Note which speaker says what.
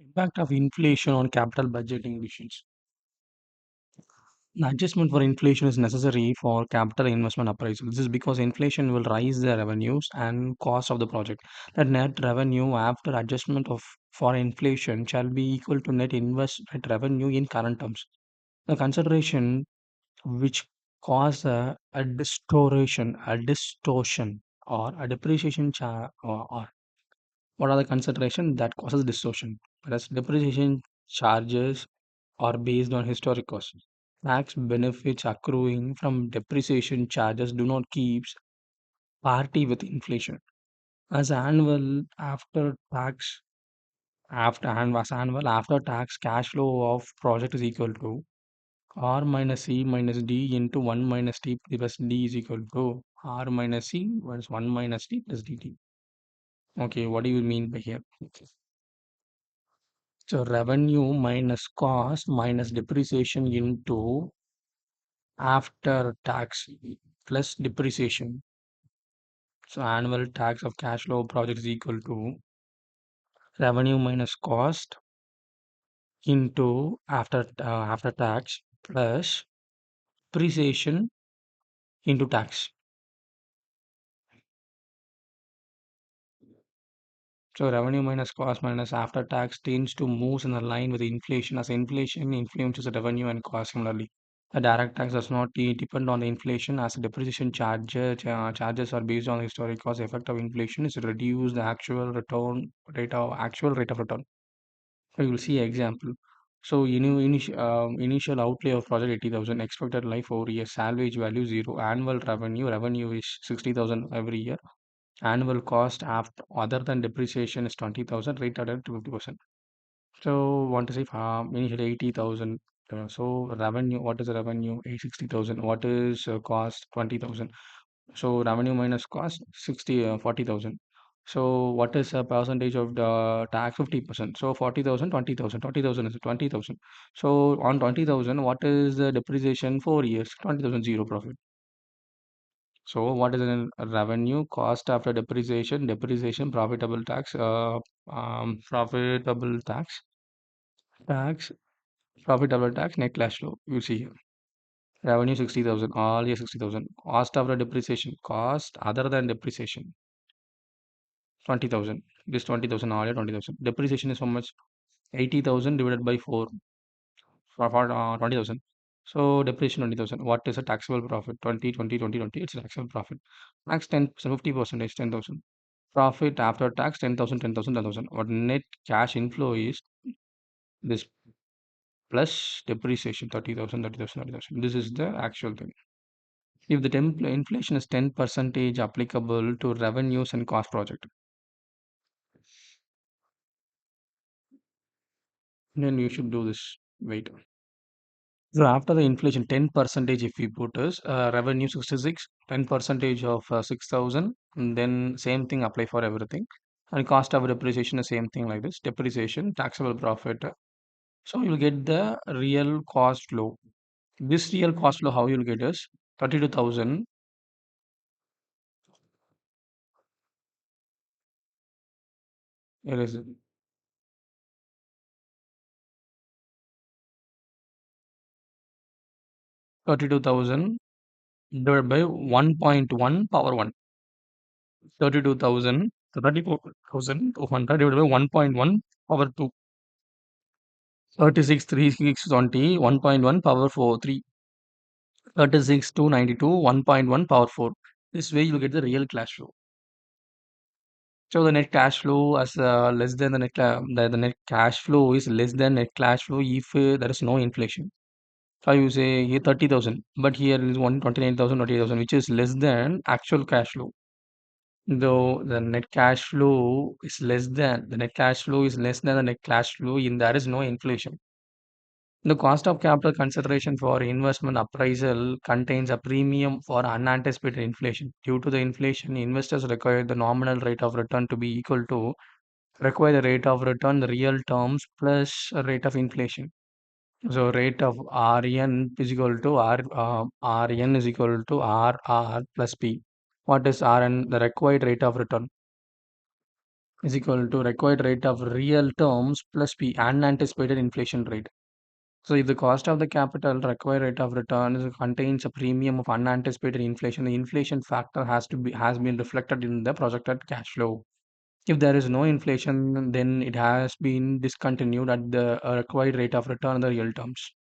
Speaker 1: Impact of inflation on capital budgeting decisions. The adjustment for inflation is necessary for capital investment appraisal. This is because inflation will raise the revenues and cost of the project. The net revenue after adjustment of for inflation shall be equal to net investment revenue in current terms. The consideration which cause a distortion or a depreciation or what are the consideration that causes distortion? Whereas depreciation charges are based on historic costs. Tax benefits accruing from depreciation charges do not keep parity with inflation. As annual after tax as annual after tax cash flow of project is equal to R minus C minus D into 1 minus T plus D is equal to R minus C minus 1 minus T plus dt. Okay, what do you mean by here? So revenue minus cost minus depreciation into after tax plus depreciation. So annual tax of cash flow project is equal to revenue minus cost into after tax plus depreciation into tax. So revenue minus cost minus after tax tends to move in a line with inflation as inflation influences the revenue and cost similarly. The direct tax does not depend on the inflation as the depreciation charges are based on the historic cost effect of inflation is reduce the actual rate of return. So you will see example. So initial outlay of project 80,000, expected life over year, salvage value 0, annual revenue is 60,000 every year, annual cost after other than depreciation is 20,000, rate at 50%. So want to say initially 80,000. So revenue, what is the revenue? 60,000. What is cost? 20,000. So revenue minus cost 40,000. So what is a percentage of the tax? 50%. So 40,000, 20,000. 20,000 is 20,000. So on 20,000, what is the depreciation? 4 years. 20,000 zero profit. So what is the revenue? Cost after depreciation, profitable tax, profitable tax, net cash flow. You see here. Revenue 60,000, all year 60,000. Cost after depreciation, cost other than depreciation, 20,000. This 20,000, all year 20,000. Depreciation is how much? 80,000 divided by 4 for 20,000. So depreciation 20,000. What is a taxable profit? 20, 20, 20, 20. It's a taxable profit. Max 10%, 50% is 10,000. Profit after tax 10,000, 10,000, 10,000. What net cash inflow is this plus depreciation 30,000, 30,000, 30,000. This is the actual thing. If the inflation is 10 percentage applicable to revenues and cost project, then you should do this. Wait. So after the inflation, 10 percentage if we put is revenue 66, 10 percentage of 6,000, and then same thing apply for everything. And cost of depreciation is same thing like this. Depreciation, taxable profit. So you'll get the real cost flow. This real cost flow, how you'll get is 32,000. Here is it. 32,000 divided by 1.1 power 1. 32,000. So 34,200 divided by 1.1 power 2. 36, 3, 6, 20, 1.1 power 4, 3. 36, 292, 1.1 power 4. This way you get the real cash flow. So the net cash flow as less than the net cash flow is less than net cash flow if there is no inflation. So you say here 30,000, but here is 129,000, 28,000, which is less than actual cash flow. Though the net cash flow is less than the net cash flow in there is no inflation. The cost of capital consideration for investment appraisal contains a premium for unanticipated inflation. Due to the inflation, investors require the nominal rate of return to be equal to require the rate of return, the real terms plus a rate of inflation. So rate of RN is equal to RN is equal to RR plus P. What is RN? The required rate of return. is equal to required rate of real terms plus P unanticipated inflation rate. So if the cost of the capital required rate of return contains a premium of unanticipated inflation, the inflation factor has been reflected in the projected cash flow. If there is no inflation, then it has been discontinued at the required rate of return in the real terms.